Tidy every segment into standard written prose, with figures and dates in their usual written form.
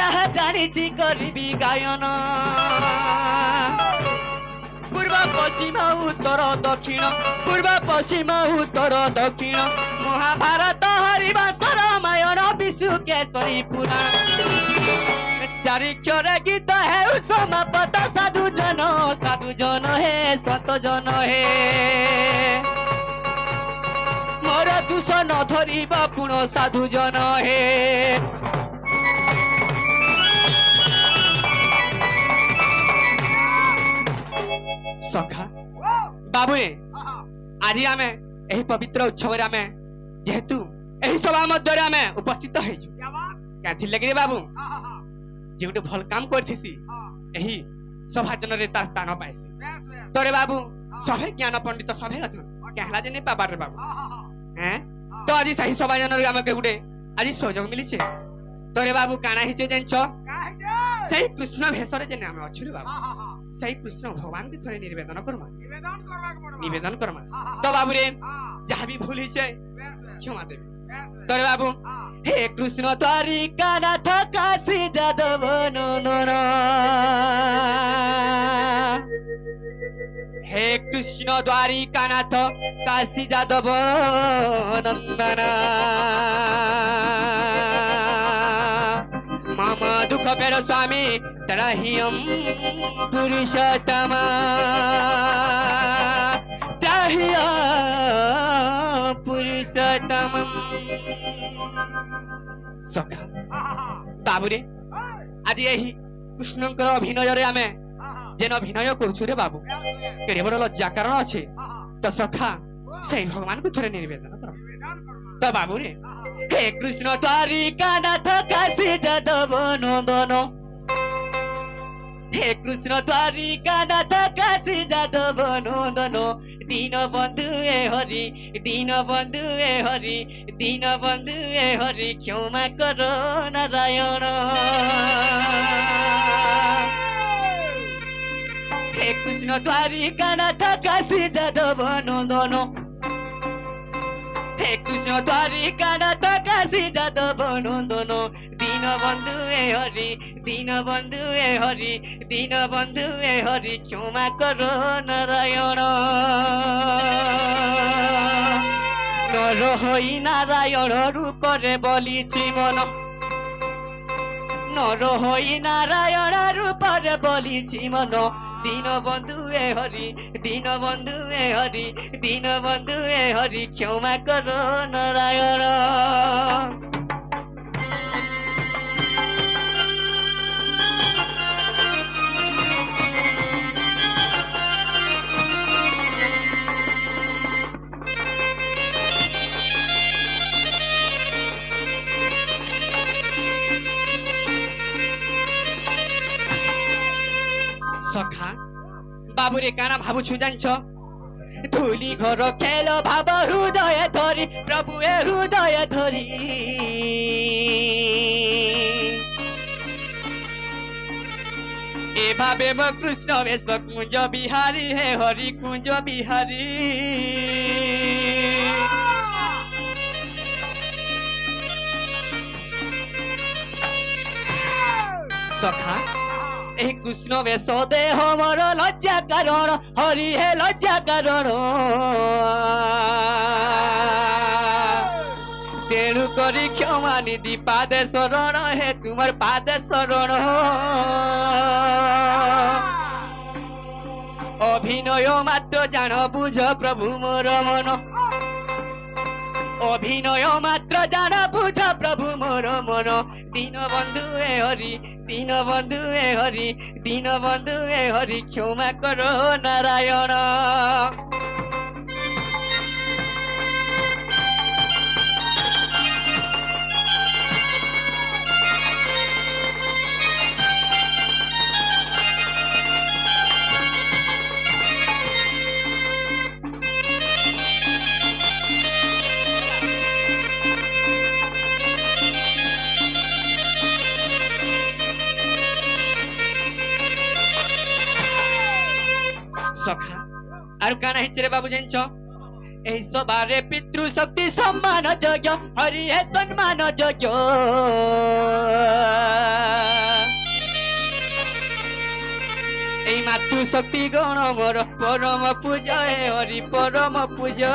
जहा जानिछि करिबी गायन पूर्व पश्चिम उत्तर दक्षिण पूर्व पश्चिम उत्तर दक्षिण महाभारत हरिवंश रामायण विष्णु केसरी पुराण चारिक्षर गीत है समापत साधु जन हे सत जन हे मोर दुष न धरिबा पुण साधु जन हे सखा बाबुए आज आमे एही पवित्र उत्सव रे आमे जेहेतु एही सभा मध्य रे आमे उपस्थित हेजु काथि लगे बाबू जे गोटे भल काम करथिसी एही सभा जन रे तार स्थान पाइसी तोरे बाबू सभे ज्ञान पंडित सभे अछन कहला जे नै पाबार रे बाबू हैं तो आज सही सभा जन रे आमे के गुटे आज सहयोग मिली छे तोरे बाबू काना हिचे जानछो सही कृष्ण भेसरे जे आमे अछु रे बाबू सही कृष्ण भगवान के थोड़े निवेदन करमा तो बाबू रे जहाँ भी भूल हिचे क्षमा देबे तोरे बाबू हे कृष्ण द्वारिका नाथ काशी जादव नंदन हे कृष्ण द्वारिका नाथ काशी जादव नंदन मामा दुख पेर स्वामी तरहियम पुरुषोत्तम तरहिया पुरुषोत्तम सखा बाबू रे आज यही कृष्णकर अभिनय रे आमे जेन अभिनय करछु रे बाबू केरे बड़ लज्जा कारण अछि तो सखा सही भगवान को थोड़े निवेदन कर तो बाबू रे हे कृष्ण द्वारिका नाथ काशी जादव नंदन हे कृष्ण द्वारिका नाथ काशी जादव नंदन दीन बंधु ए हरि दीन बंधु ए हरि दीन बंधु ए हरि क्षमा करो नारायण हे कृष्ण द्वारिका नाथ काशी जादव नंदन हे कृष्ण द्वारिका नाथ काशी जादव नंदन दीन बंधु ए हरि दीन बंधु ए हरि दीन बंधु ए हरि क्षमा करो नारायण नर होई नारायण रूप रे बोलीछि मन नर होई नारायण रूप रे बोलीछि मन दीन बंधु ए हरि दीन बंधु ए हरि दीन बंधु ए हरि क्षमा करो नारायण सखा बाबू रे काना भाबु छु जान्छ धूली घर खेल भाव हृदय धरी प्रभु ए हृदय धरी ए भावे म कृष्ण वेश कुंज बिहारी हे हरि कुंज बिहारी सखा कृष्ण वेश देह मोर लज्जा कारण हरि हे लज्जा कारण तेणु करी क्षमा निधि पादे शरण हे तुमर पादे शरण अभिनय मात्र जान बुझ प्रभु मोर मन अभिनय मात्र जान बुझ प्रभु मोर मन दीन बंधु ए हरि दीन बंधु ए हरि दीन बंधु ए हरि क्षमा करो नारायण सखा आरु काना हिचरे बाबू जानछ एही सभारे पितृ शक्ति सम्मान यज्ञ हरि हे सम्मान यज्ञ मातृ शक्ति गण मोर परम पूजा हे हरि परम पूजा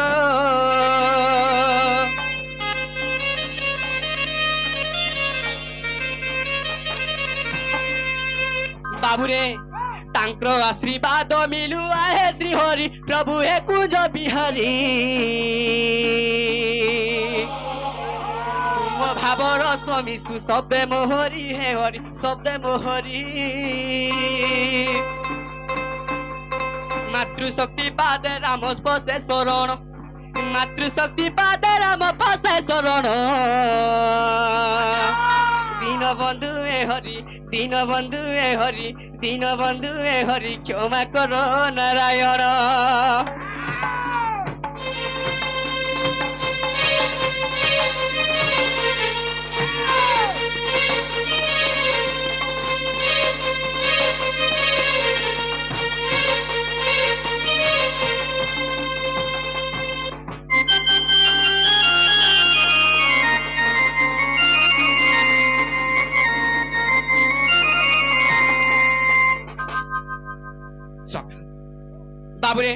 बाबूरे तांकर आशीर्वाद मिलु आहे श्री हरि प्रभु हे कुंज बिहारी तुम भावर समिसु शब्दे मोहरी हे हरि शब्दे मोहरी मातृशक्ति पादे राम स्पर्शे शरण मातृशक्ति पादे राम पशे शरण दीन बंधु ए हरि दीन बंधु ए हरि दीन बंधु ए हरि क्षमा करो नारायण बाबूरे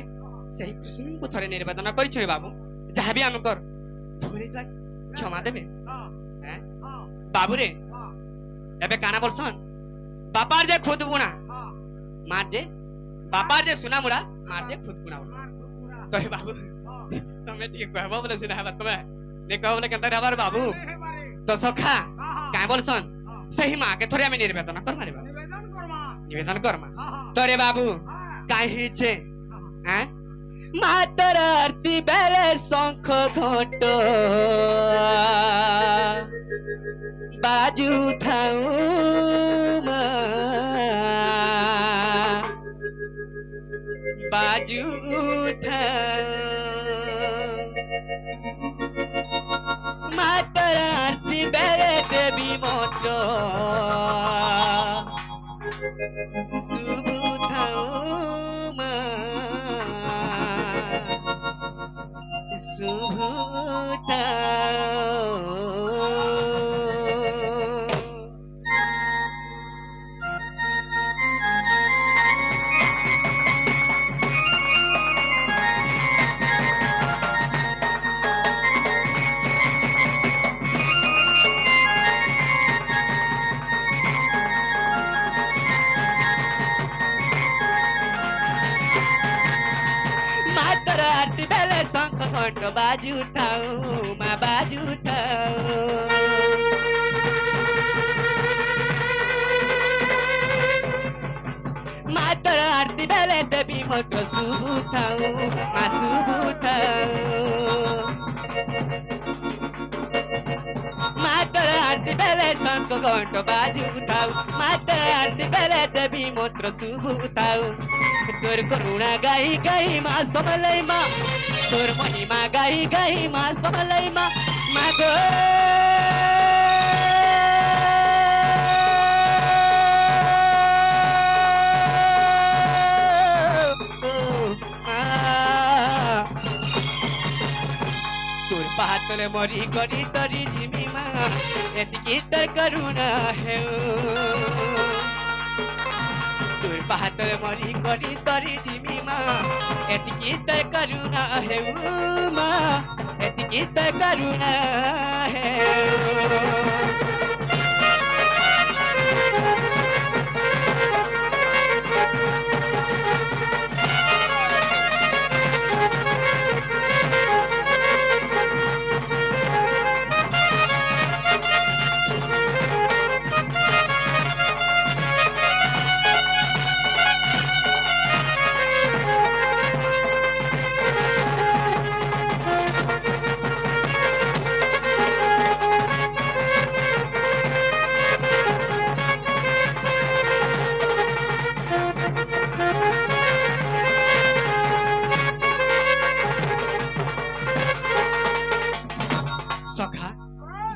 सही कृष्ण को थरे निवेदन करिछे बाबू जहाँ भी हमकर भूल क्षमा देबे हैं बाबूरे एबे काना बोलसन बापार जे खुद गुणा मार जे बापार जे सुना मुड़ा मार जे खुद गुणा तो बाबू तमे ठीक कहबो बोले सिना बात तमे ने कहबो बोले केनता हबार बाबू तो सखा काय बोलसन सही मां के थरे हम निवेदन कर मारे निवेदन करमा तोरे बाबू काहे छे हैं मातर आरती बेले शंख घंट बाजू थाऊ बाजू मातर आरती बेले देवी मंत्र शुभ थाऊ शुभता मातर आरती बेले शंख घंट बाजू थाऊ माँ बाजू थाऊ मातर आरती बेले देवी मंत्र शुभ थाऊ माँ शुभ थाऊ मातर आरती बेले शंख घंट बाजू थाऊ मातर आरती बेले देवी मंत्र शुभ थाऊ तोर करुणा गाई गाई माँ समलई माँ तोर महिमा गाई गाई माँ समलई माँ माँ गो तोर पातले मरी करी तरी जिमी माँ एतिकी तर करुणा है तोर पातले मरी करी तरी जिमी माँ एतिकी तर करुणा है माँ एतिकी तर करुणा है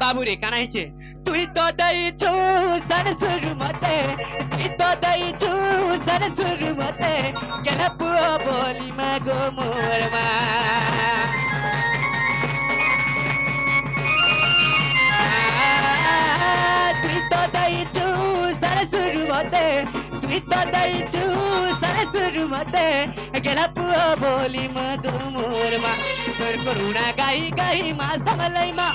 बाबू रे काना हिचे तुई तो दई छु सन सुर मते तुई तो दई छु सन सुर मते केला पुओ बोली मागो मोर मा तुई तो दई छु सन सुर मते गीत दैछु सारे सुरु मते गेला पुओ बोली मगो मोर मा तोर करुणा गाई गाई मा समलै मा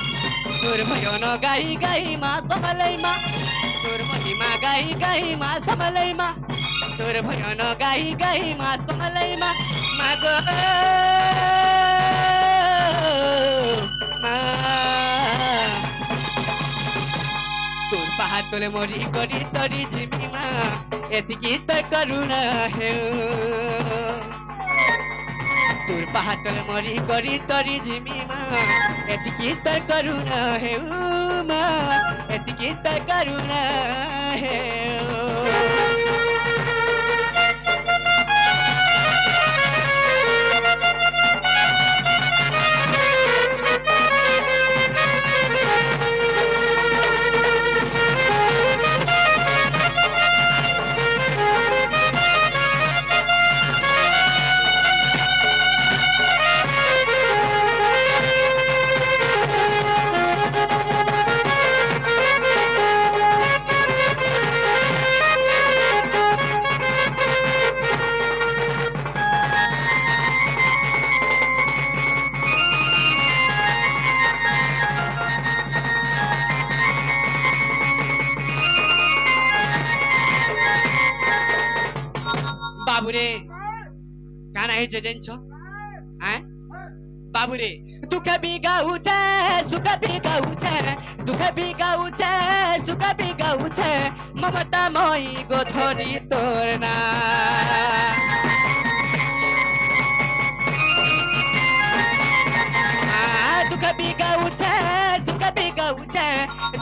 तोर भयन गाई गाई मा समलै मा तोर महिमा गाई गाई मा समलै मा तोर भयन गाई गाई मा समलै मा मागो मा तोर पाहातले मरी करी तरी जिमी मा एतिकी त करुणा हे तोर पाहातले मरी करी तरी जिमी मा एतिकी त करुणा हे मा एतिकी त करुणा हे बाबुरे गाना हे जेजेन छ हैं बाबुरे दुख भी गाउछ सुख भी गाउछ दुख भी गाउछ सुख भी गाउछ ममता मई गोथरी तोरना दुख भी गाउछ सुख भी गाउछ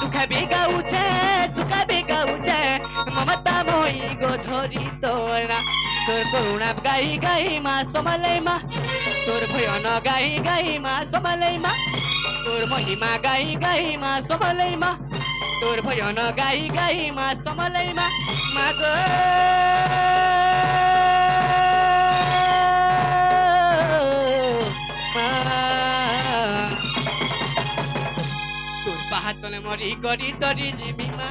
दुख भी गाउछ सुख भी गाउछ ममता मई गोथरी तोरना तोर करुणा गाई गाई मा समलै मा तोर भयन गाई गाई मा समलै मा तोर महिमा गाई गाई मा समलै मा तोर भयन गाई गाई मा समलै मा मागो तोर पाहातले मरी गरी तरी जिमी मा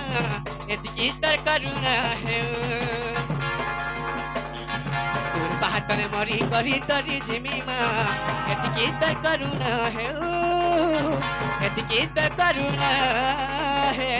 एतिकी तर करुणा हे पाहातले मरी करी तरी जिमी मा एतिकी त करुणा हे एतिकी त करुणा हे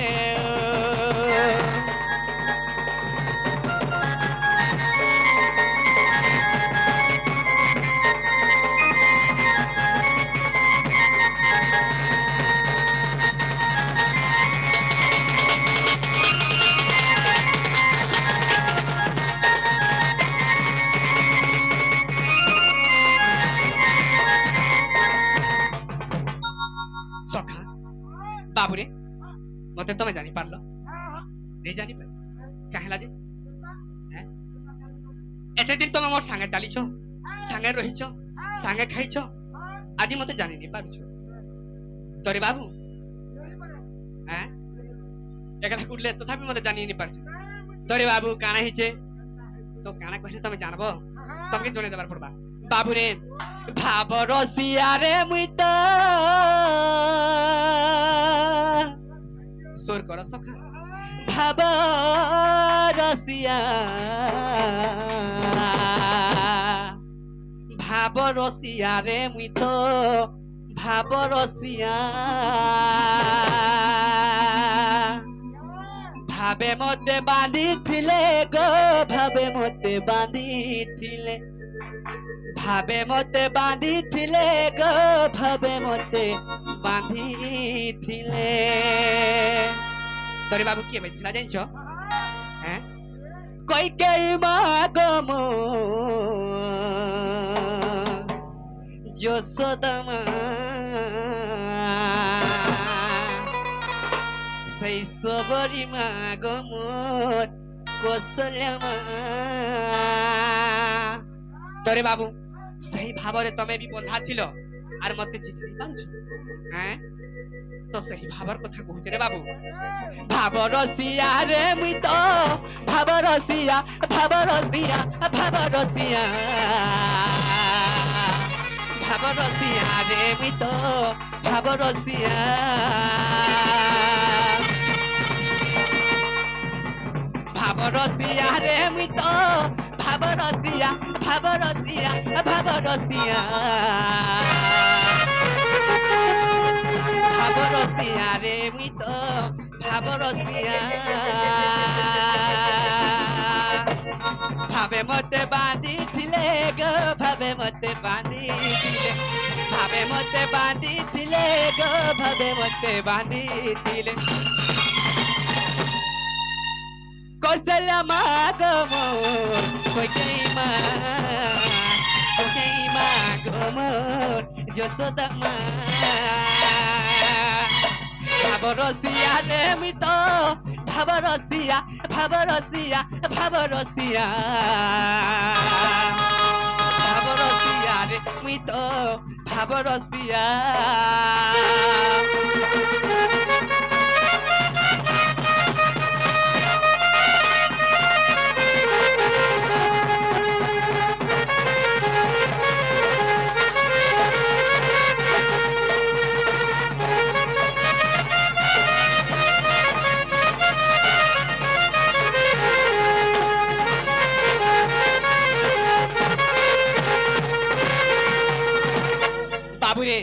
बाबुरे मते तमे जानी पारलो नहीं जानी पार काहेला जे हैं एते दिन तमे मोर संगे चलीछो संगे रहिछो संगे खाइछो आज मते जानी नहीं पारुछो तोरे बाबू हैं एकला कुडले तथापि मते जानी नहीं पारछो तोरे बाबू काना हिचे तो काना कहले तमे जानबो तमके जणे देबार पड़बा बाबुरे भाव रसिया रे मुई तो सोर कर सखा भाव रसिया भाव रसिया रे मुई तो भाव रसिया भावे मते बांधी थिले गो भावे मते बांधी थिले भावे मते बांधी थिले गो भावे मते बांधी थिले तोरे बाबू के बैठला जानछो हैं कोई के मागम যশোদামা সেই সবরি মা গো মোর কৌশল্যমা তোরে বাবু সেই ভাবরে তুমি বি বন্ধা ছিল আর মতে চিনি পারছো হ্যাঁ তো সেই ভাবর কথা কହୁছে রে বাবু ভাব রসিয়া রে মুই তো ভাব রসিয়া ভাব রসিয়া ভাব রসিয়া ভাব রসিয়া রে মুই তো ভাব রসিয়া ভাব रसिया रे मुई तो भाव रसिया भाव रसिया भाव रसिया भाव रसिया रे मुई तो भाव रसिया भावे मते बांधी थिले गो भावे मते बांधी थिले भावे मते बांधी थिले गो भावे मते बांधी थिले कौशल्या गो मोर कोई गो मोर यशोदा भाव रसिया रे मी तो भाव रसिया भाव रसिया भाव रसिया भाव रसिया रे मी तो भाव रसिया बाबूरे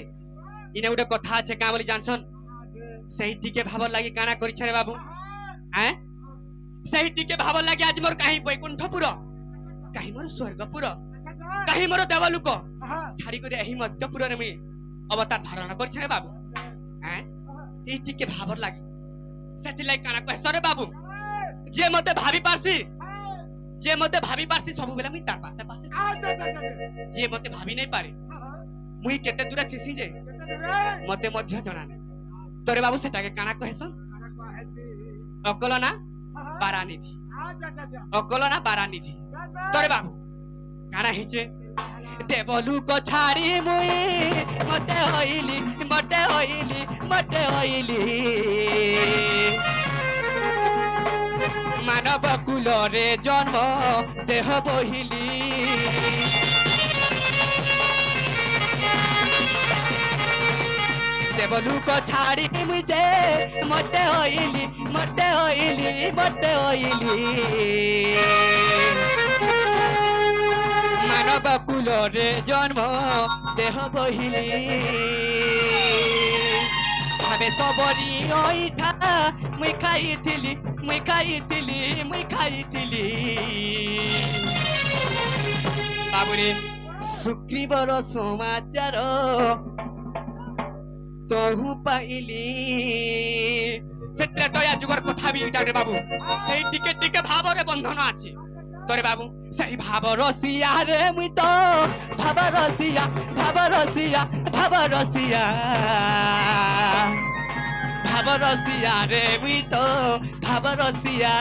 इने उडे कथा আছে का बोली जानसन सही टिके भावर लागि काना करि छरे बाबू हैं सही टिके भावर लागि आज मोर काहे बैकुंठपुर काहे मोर स्वर्गपुर काहे मोर देवलुक छाड़ी करे एही मध्यपुर रे मी अवतार धारण करि छरे बाबू हैं ए टिके भावर लागि सेति लागि काना कहस रे बाबू जे मते भाबी पारसी सब बेला मी तार पासे पासे जे मते भाबी नै पारे मुई केते दूर थिसी जे मते मध्य जणा नै तोरे बाबू सेटाके काना कहसन अकलना बारानिधि अकलना बारानिधि तोरे बाबू काना हिचे देवलू को छाड़ी मुई मते होइली मानव कुल रे जन्म देह बहिली देवलू को छाड़ी मुझे मते होइली मानव कुल रे जन्म देह बहिली भावे सबरी ओइठा मुई खाइथिली बाबुरे शुक्रवार समाचार तहु पाइली सेत्रे दया जुगर कथा भी इटा रे बाबू सेही टिके भाव रे बंधन अछि तोरे बाबू सेही भाव रसिया रे मुई तो भाव रसिया भाव रसिया रे मुई तो भाव रसिया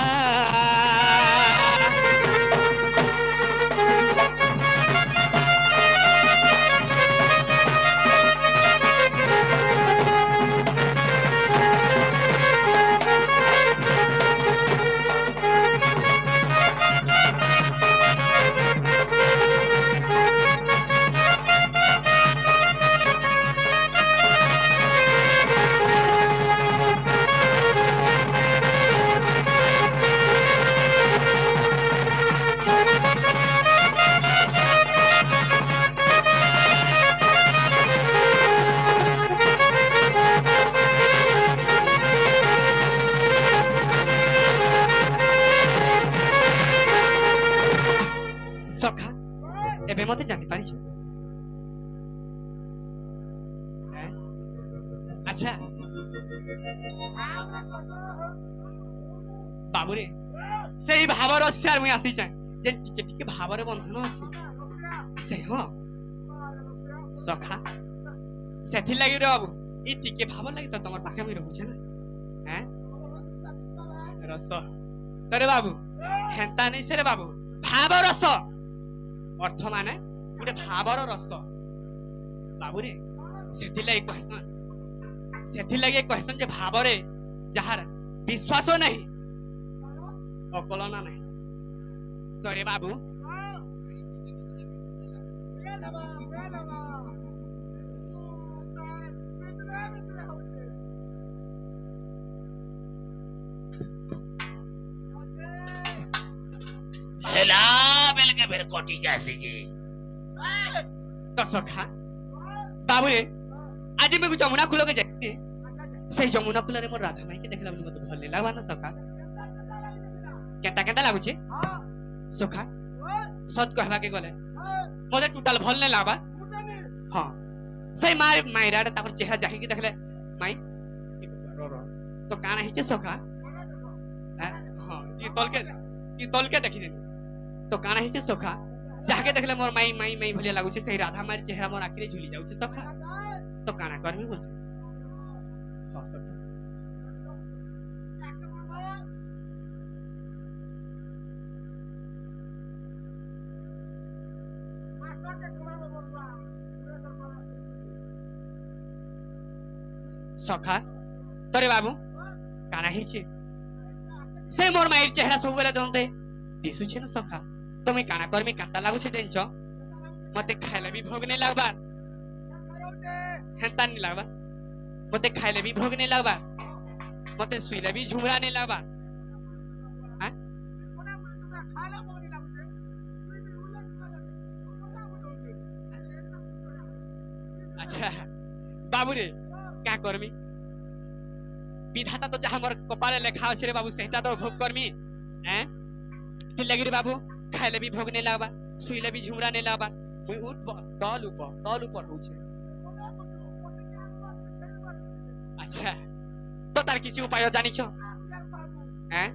सखा एबे मते जानि पारिछ अच्छा बाबूरे सेही भाव रसिया मुई आसी छै जे टिके भाव रे बंधन अछि से हो सखा सेथि लागि रे बाबू ई टिके भाव लागि त तमर पाखे मुई रहू छै ना हैं रस तरे बाबू हेंता नै से रे बाबू भाव रस अर्थ माने गोटे भावर रस बाबूरे सेथि लागि कहसन जे भावरे जहार विश्वास नहीं अकलना नहीं तोरे बाबू हेला बेल के फिर कोटी कैसी जी तो सखा बाबू रे आज मैं जमुना कूल के जाती से जमुना कूल रे मोर राधा माई के देखला बोली मत भल लागबा ना सखा केता केता लागु छे सखा सत कहबा के गले मते टोटल भल नै लागबा हां से मार मायरा ताकर चेहरा जाहि के देखले माई रो रो तो काना हिचे सखा हां की तोल के देखि दे तो काना हिचे सखा जाके देखले मोर माई माई माई भलिया लागु छे सही राधा मार चेहरा मोर आखिरे झुली जाउ छे सखा तो काना करमी बोल छे हां सखा सखा तोरे बाबू काना हिचे से मोर माई चेहरा सब बेले दंते दिसु छे न सखा तो मैं काना कर में काता लागु छे देंछ मते खाइले भी भोग नै लागबा हेंता नै लागबा मते खाइले भी भोग नै लागबा मते सुइले भी झुमरा नै लागबा हां अच्छा बाबू रे क्या करमी विधाता तो जहां मोर कपाले लेखा अछि रे बाबू सेता तो भोग करमी हैं ती लगी रे बाबू खाइले भी भोग नै लागबा सुइले भी झुमरा नै लागबा मुई उठ बस तल ऊपर हो छे अच्छा तो तार किछि उपाय जानि छ हैं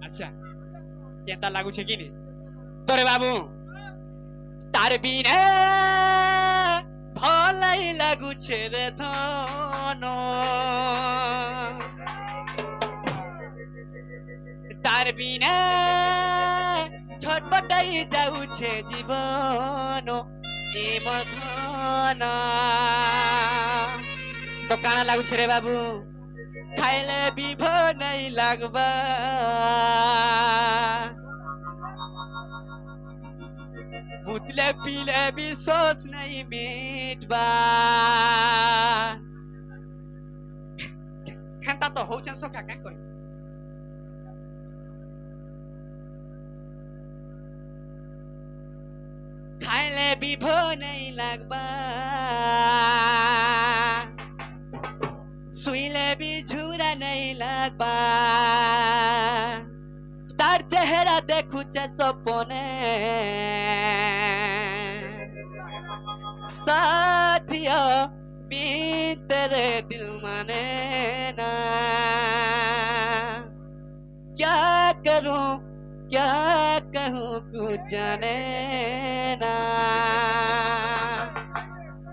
अच्छा केता लागु छे कि नि तोरे बाबू तार बिना भलाई लागु छे रे धन तार बिना छटपटाई जाऊ छे जीवन ए मधन तो काना लागु छे रे बाबू खाइले भी भो नहीं लागबा मुतले पीले भी सोच नहीं मिटबा खेता तो हो छे सोखा क्या कर खाइले भी भो नहीं लागबा सुइले भी झुरा नहीं लागबा तार चेहरा देखू छे सपने साथिया बीत तेरे दिल माने ना क्या करूं क्या कहूं कुछ जाने ना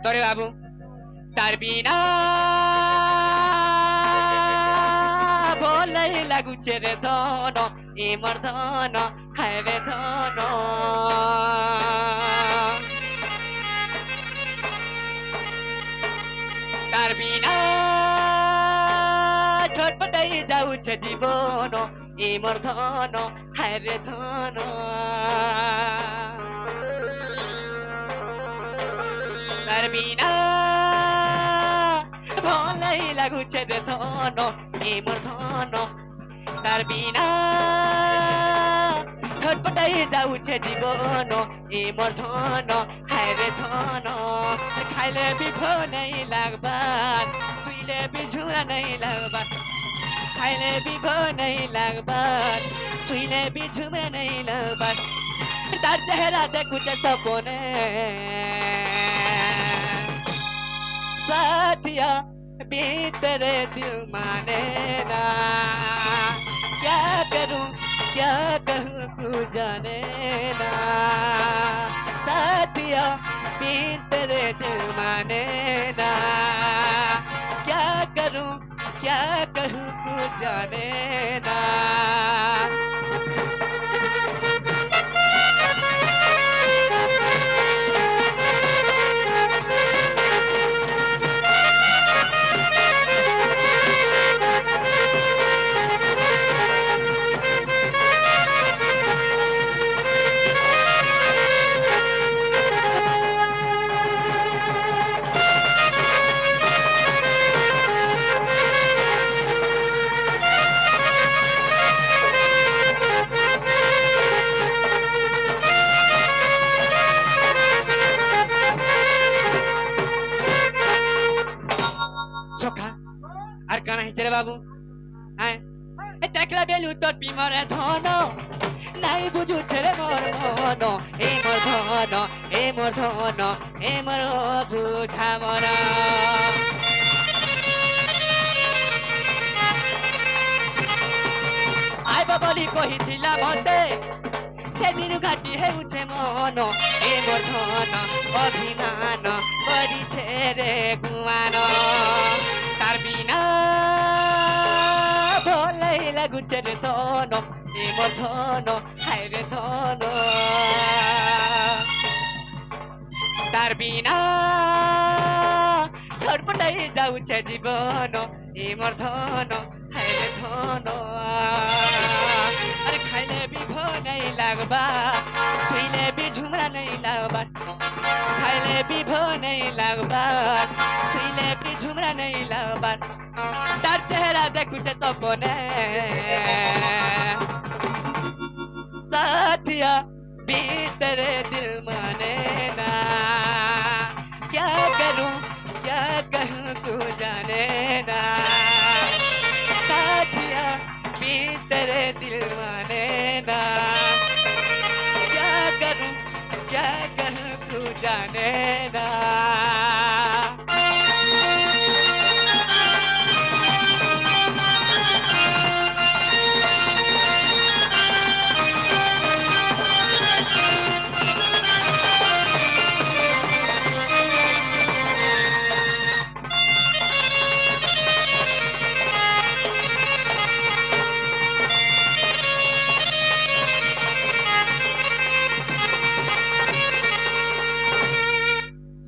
तोरे बाबू तार बिना भोले लागु छे रे धन ए मोर धन हाय रे धन तार बिना छटपटाई जाऊ छे जीवन ए मोर धन हाय रे धन तार बिना भलै लागु छे रे धन ए मोर धन तार बिना छटपटाई जाऊ छे जीवन ए मोर धन हाय रे धन खाइले भी भो नहीं लागबा सुइले भी झुरा नहीं लागबा खाइले भी भो नहीं लागबा सुइले भी झुरा नहीं लागबा तार चेहरा देखू छे सपने साथिया भीतर दिल माने ना क्या करूं क्या कहूं कुछ जाने ना साथिया भीतर दिल माने ना क्या करूं क्या कहूं कुछ जाने ना কইছে রে বাবু হ্যাঁ এ দেখলা বেলু তোর বিমরে ধন নাই বুঝুছে রে মোর মন এ মোর ধন এ মোর ধন এ মোর বুঝা মন আইব বলি কহিছিলা মতে সেদিন ঘাটি হেউছে মন এ মোর ধন অভিমান করিছে রে গুমান তার বিনা ভলাই লাগুছে রে ধন এ মোর ধন হায় রে ধন তার বিনা ছটপটাই যাউছে জীবন এ মোর ধন হায় রে ধন अरे खाइले भी भो नहीं लगबा सुइले भी झुमरा नहीं लगबा खाइले भी भो नहीं लगबा सुइले भी झुमरा नहीं लगबा तार चेहरा देखु छे सपने साथिया भीतर दिल माने ना क्या करूं क्या कहूं तू जाने ना साथिया भीतर दिल माने ना क्या करूं क्या कहूं तू जाने ना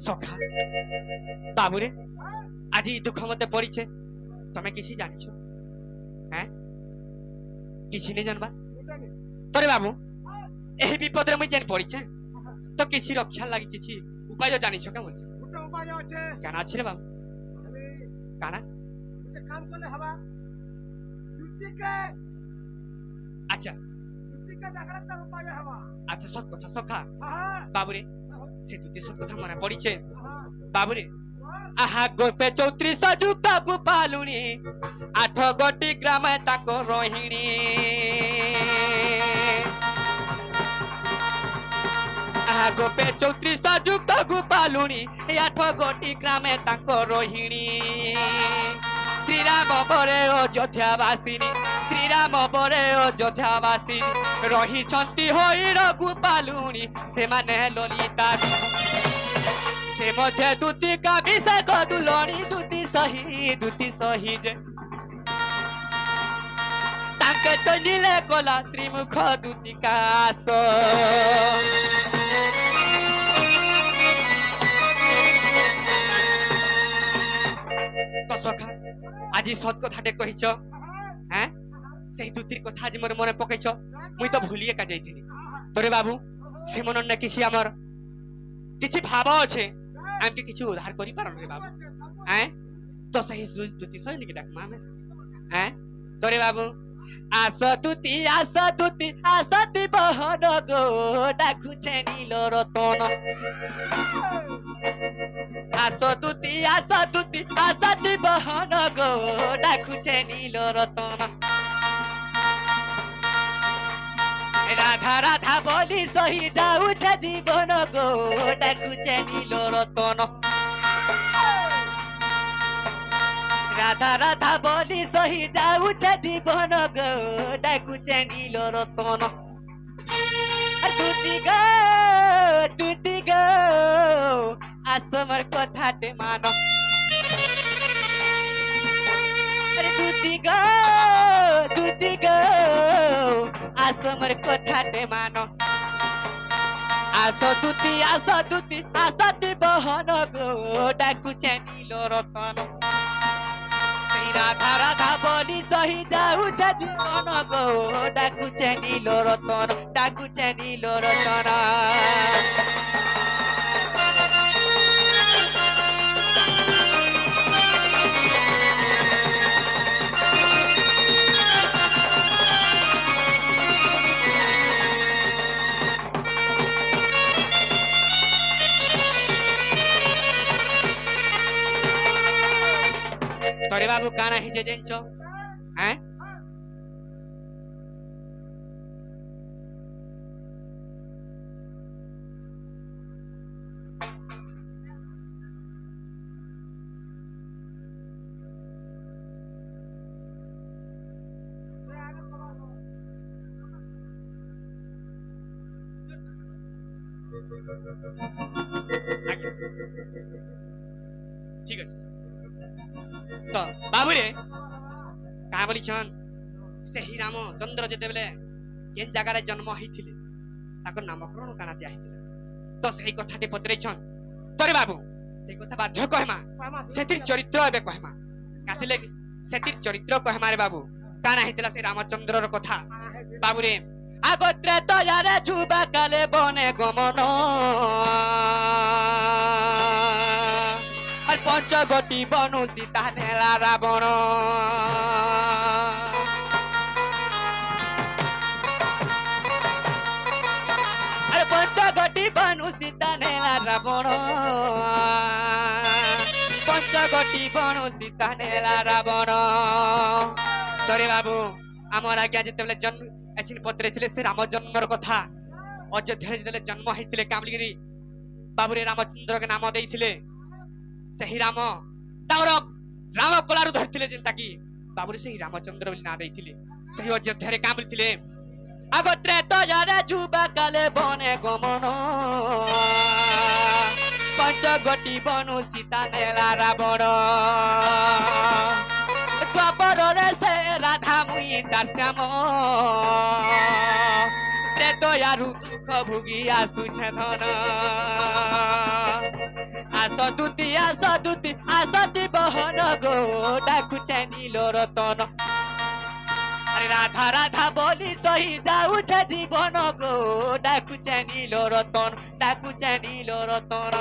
सखा बाबू रे आज दुख मत पड़ी तमें किसी जानी हैं किसी नहीं जानबा तोरे बाबू एही विपद रे मुई जान पड़ी तो किसी रक्षा लगी किसी उपाय जानी क्या बोल उपाय আছে काना अच्छे रे बाबू काना काम करले हवा जुटी के अच्छा देखला त उपाय हवा अच्छा सत कथा सखा हां बाबू रे से तुते सत कथा मने पड़ी बाबू रे आहा गोपे 34 जुक्ता गोपालुनी 8 गोटी ग्राम ताको रोहिणी आहा गोपे 34 जुक्ता गोपालुनी 8 गोटी ग्राम ताको रोहिणी श्रीराम बरे अयोध्यावासिनी श्रीराम बरे अयोध्यावासिनी रही चंती होई रघुपालुनी से माने ललिता से मध्य दूती का विशाख दुलणी दूती सही जे ताके चंदिले कोला श्रीमुख दूती कास तो सखा आज सत कथाटे कहिछ हैं सेही दूतीर कथा आज मोर मने पकैछ मुई तो भूलिए का जाइथिनी तोरे बाबू से मन न किछि हमर किछि भाव अछि हम के किछि उधार करि पारन रे बाबू हैं तो सही दूती सही निके डाक मामे हैं तोरे बाबू आस दूती बहन गो डाकु छे नीलो रतन आस दूती बहन गो डाकु छे नीलो रतन राधा राधा बोली सही जाऊ जीवन गो डाकु छे नीलो रतन राधा राधा बोली सही जाऊ जीवन गो डाकु छे नीलो रतन दूती गो आस मोर कथाटे मान दूती गो आस मोर कथाटे मान आस दूती बहन गो डाकु छे नीलो रतन राधा राधा बोली सही जाऊ जीवन गो डाकु छे नीलो रतन तोरे तरे बाबू काना हिजे जेंचो हैं ठीक আছে তো বাবু রে কা বলিছন সেই রামচন্দ্র যেতেবেলে কেন জায়গায় জন্ম হইଥିଲେ তাকর নামকরণ কানা দিয়া হইছিলে তো সেই কথাটি পচরাইছন তরে বাবু সেই কথা বাধ্য কহমা সেতির চরিত্র এবে কহমা কাতিলে সেতির চরিত্র কহমা রে বাবু কানা হইতলা সেই রামচন্দ্রর কথা বাবু রে আগত্রে তয়ারে যুবা কালে বনে গমন আর পঞ্চগটি বনু সীতা নেলা রাবণ আর পঞ্চগটি বনু সীতা নেলা রাবণ পঞ্চগটি বনু সীতা নেলা রাবণ তরে বাবু আমার আগে যেতেবেলে জন্ম এছিন পত্রে ଥିଲେ ସେ ରାମଚନ୍ଦ୍ରର କଥା ଅଯୋଧ୍ୟାରେ ଯେତେବେଳେ ଜନ୍ମ ହେଇଥିଲେ କାମଲିଗିରି ବାବୁରେ ରାମଚନ୍ଦ୍ରକେ ନାମ ଦେଇଥିଲେ ସେହି ରାମ ତାଙ୍କର ରାମ କଳାରୁ ଧରିଥିଲେ ଯେନ୍ତା କି ବାବୁରେ ସେହି ରାମଚନ୍ଦ୍ର ବୋଲି ନାଁ ଦେଇଥିଲେ ସେହି ଅଯୋଧ୍ୟାରେ କାମଲିଥିଲେ আগত্রে তয়ারে যুবা কালে বনে গমন পঞ্চগটি বনু সীতা নেলা রাবণ দ্বাপরে সে রাধা মুই তার শ্যাম ত্রেতয়ারু দুঃখ ভুগি আসুছে ধন আসদুতি আসতি বহন গো ডাকুছে নীল রতন আরে রাধা রাধা বলি সহি যাউছে জীবন গো ডাকুছে নীল রতন ডাকুছে নীল রতন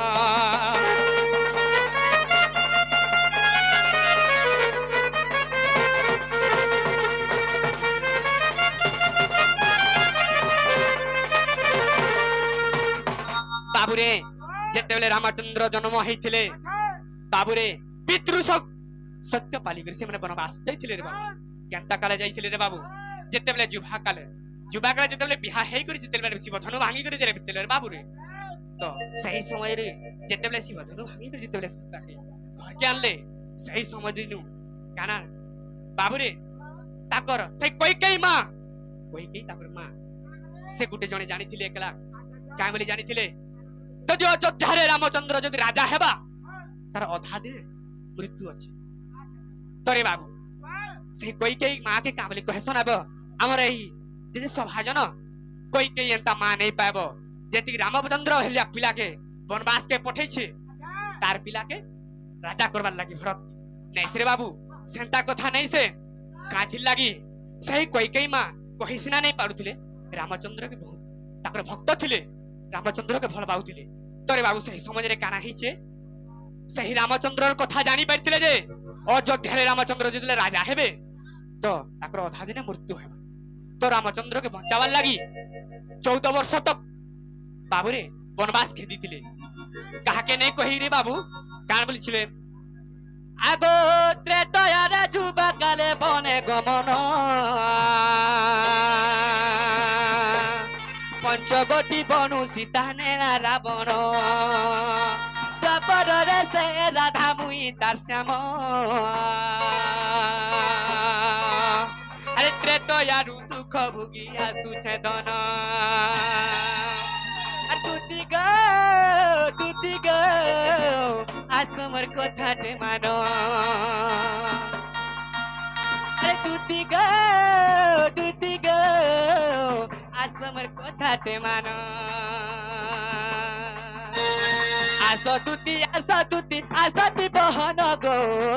বাবুরে যেতেবেলে রামচন্দ্র জন্ম হইଥିଲେ বাবুরে পিতৃ সত্য পালিকরি সেমানে বনবাস যাইଥିଲେ রে বাবু কেনতা কালে যাইଥିଲେ রে বাবু যেতেবেলে যুবা কালে যেতেবেলে বিহা হেই করি যেতেবেলে শিবধনু ভাঙি করে যেতেবেলে রে বাবুরে তো সেই সময়ে যেতেবেলে শিবধনু ভাঙি করে যেতেবেলে সীতাকে ঘরকে আনলে সেই সময় দিনু কানা বাবুরে তাকর সেই কইকেই তাকর মা সে গুটে জনে জানিଥିଲେ একলা কাই বলি জানিଥିଲେ যদি অযোধ্যারে রামচন্দ্র যদি রাজা হেবা তার অধা দিনে মৃত্যু আছে তরে বাবু সেই কইকেই মাকে কামলি কহে শোনাব আমার এই যদি সভাজন কইকেই এন্তা মা নেই পাইব যেতি রামচন্দ্র হেলিয়া পিলাকে বনবাসকে পঠাইছে তার পিলাকে রাজা করবার লাগি ভরত নেই রে বাবু সেন্তা কথা নেই সে কাঁথির লাগি সেই কইকেই মা কহি সিনা নেই পারুଥିଲେ রামচন্দ্রকে বহুত তাকর ভক্ত ଥିଲେ রামচন্দ্রকে ভাল পাউଥିଲେ তরে বাবু সেই সমাজে কানা হইছে সেই রামচন্দ্রর কথা জানি পাইছিলে যে অযোধ্যারে রামচন্দ্র যেতলে রাজা হেবে তো তাকর অধা দিনে মৃত্যু হেবা তো রামচন্দ্রকে বঞ্চাবার লাগি 14 বর্ষ তক বাবুরে বনবাস খেদিছিলে কাহাকে নেই কহি রে বাবু কান বলিছিলে আগত্রে তয়ারে যুবা কালে বনে গমন পঞ্চগটি বনু সীতা নেলা রাবণ দ্বাপরে সে রাধা মুই তার শ্যাম আরে ত্রেতয়ারু দুঃখ ভুগি আসুছে ধন আর তুতি গো আসমর কথাতে মানো আরে তুতি গো আসমর কথাতে মানো আসতি বহন গো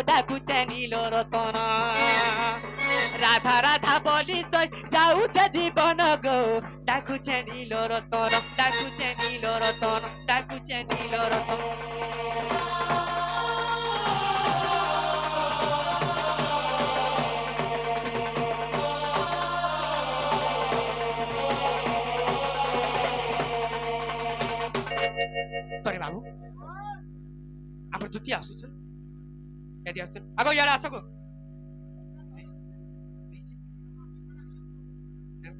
ডাকুছে নীল রতন রাধা রাধা বলি যাউছে জীবন গো ডাকুছে নীল রতন ডাকুছে নীল রতন ডাকুছে নীল রতন তরে বাবু আমার দুটি আসুছন এদি আসুন আগো ইয়ারে আসো গো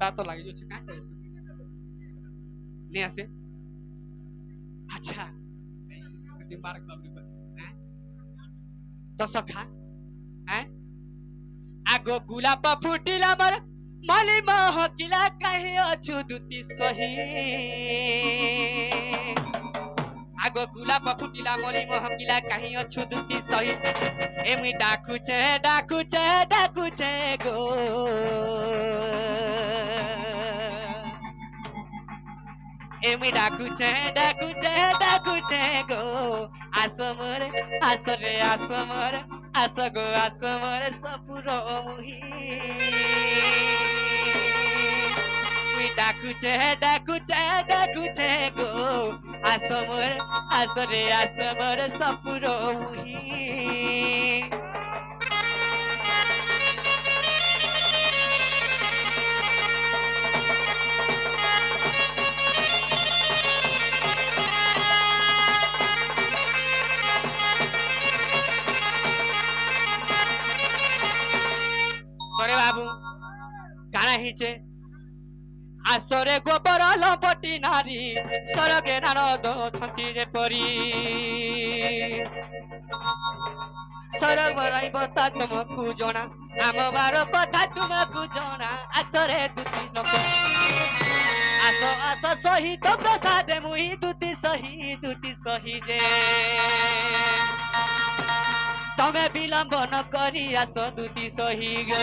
ता तो लागी जो का नहीं आसे अच्छा मार तो सखा हैं आगो गुलाब फुटिला मर माली महकिला कहीं अछु दुती सही आगो गुलाब फुटिला मली महकिला कहीं अछु दुती सही एमी डाकुचे डाकुचे डाकुचे गो एमी डाकुचे डाकुचे डाकुचे गो आसमर आसरे आसमर आसगो आसमर सपुरो मुही डाकुचे डाकुचे डाकुचे गो आसमर आसरे आसमर सपुरो मुही बाबू काना हिचे आसरे गोबर लपटी नारी सरगे नारद छंती जे परी सरग बराई बता तुमको जना आम बार कथा तुमको जना आसरे दुती नक आसो आसो सही तो प्रसाद मुही दुती सही जे तमे विलंब न करी आस दुती सही गो